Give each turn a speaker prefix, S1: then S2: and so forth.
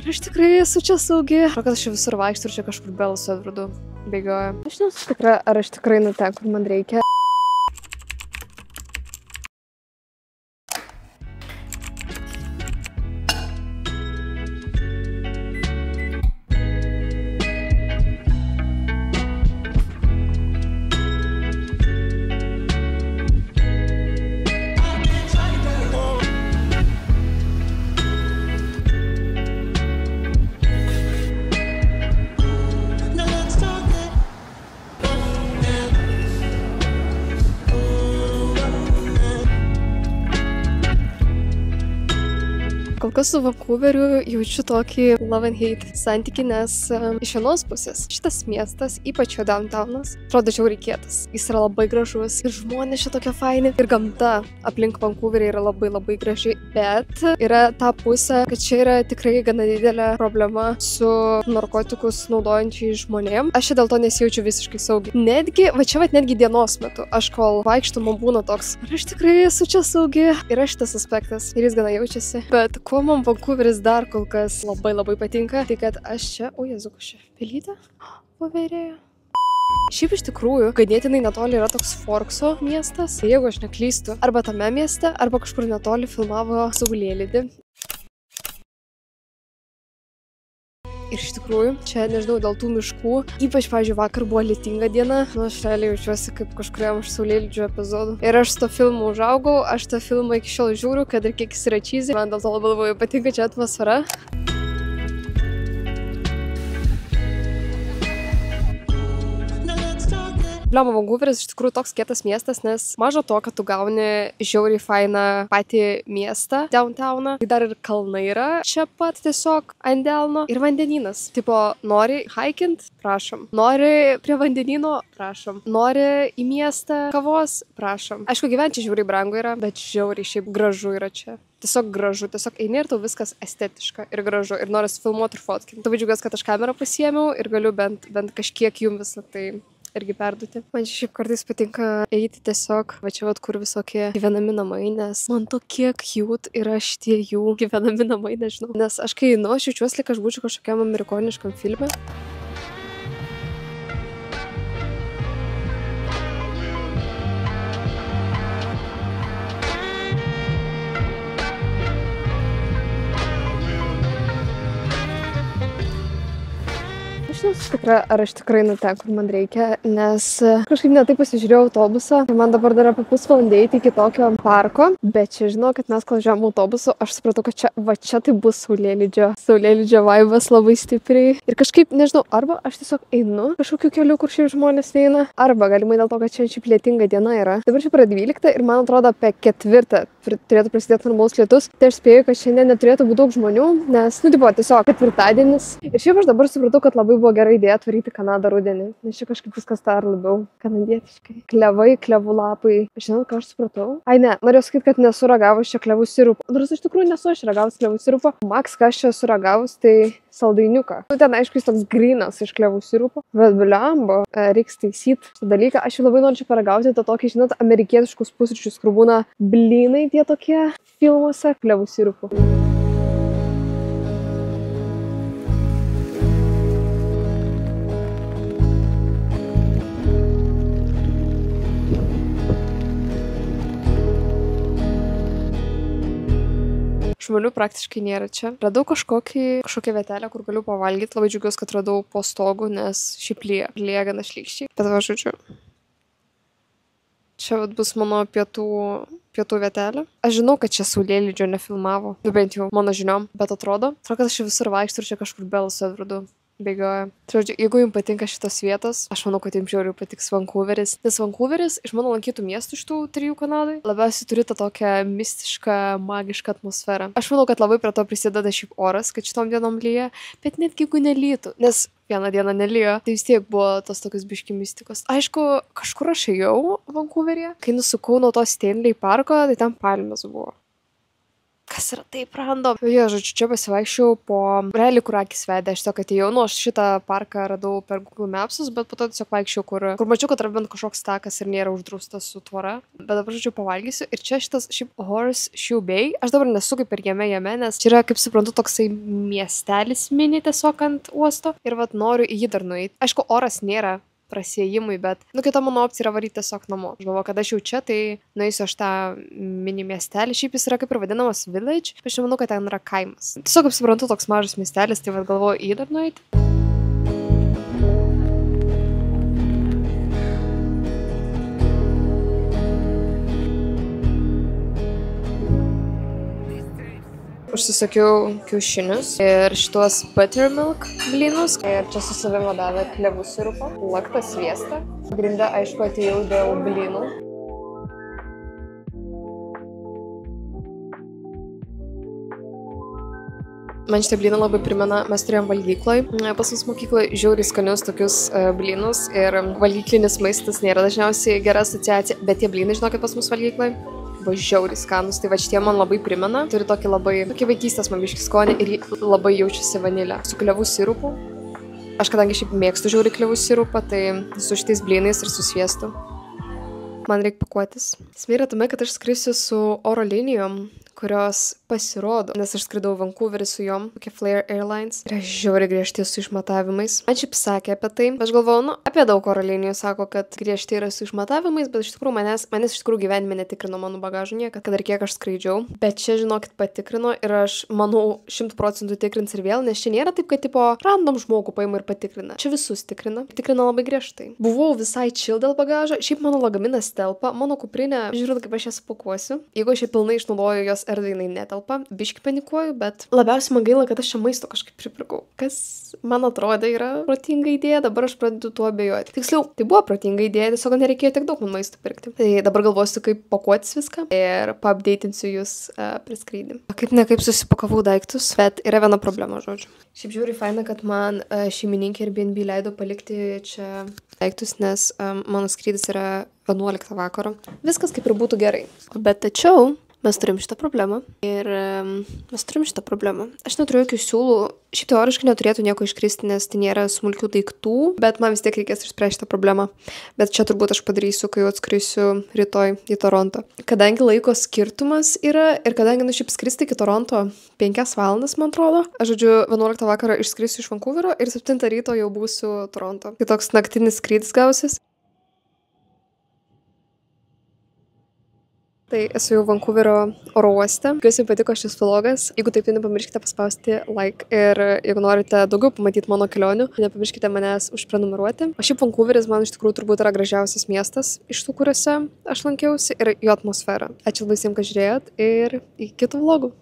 S1: Ar aš tikrai esu čia saugi? Ar kad aš čia visur vaikštų ir čia kažkur Belso vardu bėgioja. Aš nesu tikra, ar aš tikrai ten, kur man reikia. Kol kas su Vancouveriu jaučiu tokį love and hate santykį, nes iš vienos pusės šitas miestas, ypač jo downtownas, atrodo žiauriai kietas. Jis yra labai gražus ir žmonės čia tokie faini. Ir gamta aplink Vancouverį yra labai graži, bet yra ta pusė, kad čia yra tikrai gana didelė problema su narkotikus naudojančiais žmonėm. Aš čia dėl to nesijaučiu visiškai saugiai. Netgi dienos metu, aš kol vaikštu, man būna toks, ar aš tikrai esu čia saugi. Yra šitas aspektas ir jis gana jaučiasi. Bet kuo man Vancouveris dar kol kas labai patinka, tai kad aš čia, o Jezu, kas čia, pelytė? Paverėjo. Šiaip iš tikrųjų, ganėtinai netoli yra toks Forkso miestas, jeigu aš neklystu, arba tame mieste, arba kažkur netoli filmavo Saulėlydį. Ir iš tikrųjų, čia nežinau, dėl tų miškų, ypač, pavyzdžiui, vakar buvo lietinga diena, aš realiai jaučiuosi kaip kažkuriam iš Saulėlydžio epizodų. Ir aš su to filmu užaugau, aš tą filmą iki šiol žiūriu, kad ir kiek jis yra cheesy, man dėl to labai patinka čia atmosfera. Bliamba, Vancouveris iš tikrųjų toks kietas miestas, nes maža to, kad tu gauni žiauriai fainą patį miestą, downtowną. Dar ir kalnai yra čia pat tiesiog ant delno ir vandenynas. Tipo, nori hikint? Prašom. Nori prie vandenyno? Prašom. Nori į miestą kavos? Prašom. Aišku, gyventi čia žiauriai brangu yra, bet žiauriai šiaip gražu yra čia. Tiesiog gražu, tiesiog eini ir tau viskas estetiška ir gražu ir nori filmuoti ir fotkinti. Labai džiaugiuosi, kad aš kamerą pasiėmiau ir galiu bent kažkiek jum visą tai irgi perduoti. Man šiaip kartais patinka eiti tiesiog, va čia kur visokie gyvenami namai, nes man tokie cute yra šitie jų gyvenami namai, nežinau. Nes aš kai einu, aš jaučiuosi, lyg aš būčiau kažkokiam amerikoniškam filme. Nesu tikra, ar aš tikrai ten, kur man reikia, nes kažkaip netaip pasižiūrėjau autobusą. Man dabar dar apie pusvalandį eiti iki tokio parko, bet čia žinau, kad mes kol žiūrėjom autobusu, aš supratau, kad čia tai bus Saulėlydžio vaibas labai stipriai. Ir kažkaip, nežinau, arba aš tiesiog einu kažkokiu keliu, kur šiaip žmonės neina, arba galimai dėl to, kad čia šiaip lietinga diena yra. Dabar šiaip yra 12 ir man atrodo apie 4 turėtų prasidėti normalus lietus. Tai aš spėju, kad šiandien neturėtų būti daug žmonių, nes, tiesiog ketvirtadienis. Ir šiaip aš dabar supratau, kad labai buvo gera idėja atvaryti Kanadą rudenį, nes čia kažkaip viskas dar labiau kanadietiškai. Klevai, klevų lapai. Žinot, ką aš supratau? Ai ne, norėjau sakyti, kad nesu ragavus čia klevų sirupo. Nors iš tikrųjų nesu aš ragavus klevų sirupo. Max, ką aš čia esu ragavus, tai saldainiuką. Ten aišku, jis toks grynas iš klevų sirupo. Bet bliamba, reiks taisyti šitą dalyką. Aš jau labai noriu paragauti tą tokį, žinot, amerikietiškus pusryčius, kur būna blynai tie tokie filmuose klevų sirupu. Žmonių praktiškai nėra čia. Radau kažkokią vietelę, kur galiu pavalgyti. Labai džiaugiuosi, kad radau po stogu, nes šiaip lyja gana šlykščiai. Bet va, žodžiu. Čia bus mano pietų vietelė. Aš žinau, kad čia Saulėlydžio nefilmavo. Bent jau mano žiniom. Bet atrodo, kad aš čia visur vaikštų ir čia kažkur Belso vardu bėgioja. Žodžiu, jeigu jums patinka šitos vietos, aš manau, kad jums žiauriai patiks Vancouveris. Nes Vancouveris iš mano lankytų miestų iš tų 3 Kanadai labiausiai turi tą tokią mistišką, magišką atmosferą. Aš manau, kad labai prie to prisideda šiaip oras, kad šitom dienom lyja, bet netgi jeigu nelytų, nes vieną dieną nelyjo, tai vis tiek buvo tos tokios biški mistikos. Aišku, kažkur aš ėjau Vancouveryje, kai nusukau nuo to Stanley parko, tai ten palmės buvo. kas yra taip random. Jo, žodžiu, čia pasivaikščiau po realiai, kur akis vedė. Aš tiesiog atėjau, nu, aš šitą parką radau per Google Mapsus, bet po to tiesiog vaikščiau, kur mačiau, kad yra bent kažkoks takas ir nėra uždraustas su tvora. Bet dabar, žodžiu, pavalgysiu. Ir čia šitas šiaip Horseshoe Bay. Aš dabar nesu kaip ir jame, nes čia yra, kaip suprantu, toksai miestelis mini tiesiog ant uosto. Ir vat noriu į jį dar nueiti. Aišku, oras nėra prasiejimui, bet, nu, kita mano opcija yra varyti tiesiog namo. Aš galvoju, kad aš jau čia, tai nueisiu aš tą mini miestelį. Šiaip jis yra kaip ir vadinamas village, bet aš nemanau, kad ten yra kaimas. Tiesiog, kaip suprantu, toks mažas miestelis, tai vad galvoju į jį dar nueiti. Užsisakiau kiaušinius ir šitos buttermilk blynus. Ir čia su savimi davė klevų sirupą, laktą sviestą. Pagrinde, aišku, atėjau dėl blynų. Man šitie blynai labai primena, mes turėjom valgykloj. Pas mus mokykloje žiauriai skanius tokius blynus ir valgyklinis maistas nėra dažniausiai gera asociacija, bet tie blynai, žinokit, pas mus valgykloj buvo žiauriai skanus, tai va šitie man labai primena. Turi tokį vaikystės man biškį skonį ir labai jaučiasi vanilė. Su klevų sirupu. Aš kadangi šiaip mėgstu žiauriai klevų sirupą, tai su šitais blynais ir su sviestu. Man reikia pakuotis. Esmė yra tame, kad aš skrisiu su oro linijom, kurios pasirodo, nes aš skridau Vancouverį su jom, tokia Flair Airlines. Ir aš žiauriai griežti su išmatavimais. Man šiaip sakė apie tai. Aš galvojau, nu, apie daug oro linijų sako, kad griežti yra su išmatavimais, bet iš tikrųjų manęs iš tikrųjų gyvenime netikrino mano bagažų niekad, kad ir kiek aš skraidžiau. Bet čia, žinokit, patikrino ir aš manau 100% tikrins ir vėl, nes čia nėra taip, kad tipo random žmogų paima ir patikrina. Čia visus tikrina. Tikrina labai griežtai. Buvau visai chill dėl bagažo. Šiaip mano lagaminas telpa, mano kuprinė, žiūrint, kaip aš ją supakuosiu. Jeigu aš pilnai išnaudoju jos erdvę, jinai netelpa, biški panikuoju, bet labiausiai man gaila, kad aš čia maisto kažkaip pripirkau. Kas man atrodė yra protinga idėja, dabar aš pradedu tuo abejoti. Tiksliau, tai buvo protinga idėja, tiesiog nereikėjo tiek daug man maisto pirkti. Tai dabar galvosiu, kaip pakuotis viską ir paupdatinsiu jūs prieš skrydį. Kaip ne kaip susipakavau daiktus, bet yra viena problema, žodžiu. Šiaip žiūri faina, kad man šeimininkė Airbnb leido palikti čia daiktus, nes mano skrydis yra 11 vakaro. Viskas kaip ir būtų gerai. Bet tačiau mes turim šitą problemą Aš neturiu jokių siūlų. Šiaip teoriškai neturėtų nieko iškristi, nes tai nėra smulkių daiktų, bet man vis tiek reikės išspręsti šitą problemą. Bet čia turbūt aš padarysiu, kai jau atskrisiu rytoj į Toronto. Kadangi laiko skirtumas yra ir kadangi šiaip skristi iki Toronto 5 valandas, man atrodo, aš, žodžiu, 11 vakarą išskrisiu iš Vancouverio ir 7 ryto jau būsiu Toronto. Tai toks naktinis skrydis gausis. Tai esu jau Vancouverio oro uoste. Jeigu jums patiko šis vlogas, jeigu taip, tai nepamirškite paspausti like ir jeigu norite daugiau pamatyti mano kelionių, nepamirškite manęs užprenumeruoti. O šiaip Vancouveris man iš tikrųjų turbūt yra gražiausias miestas iš tų, kuriuose aš lankiausi ir jo atmosfera. Ačiū visiems, kad žiūrėjot ir iki kitų vlogų.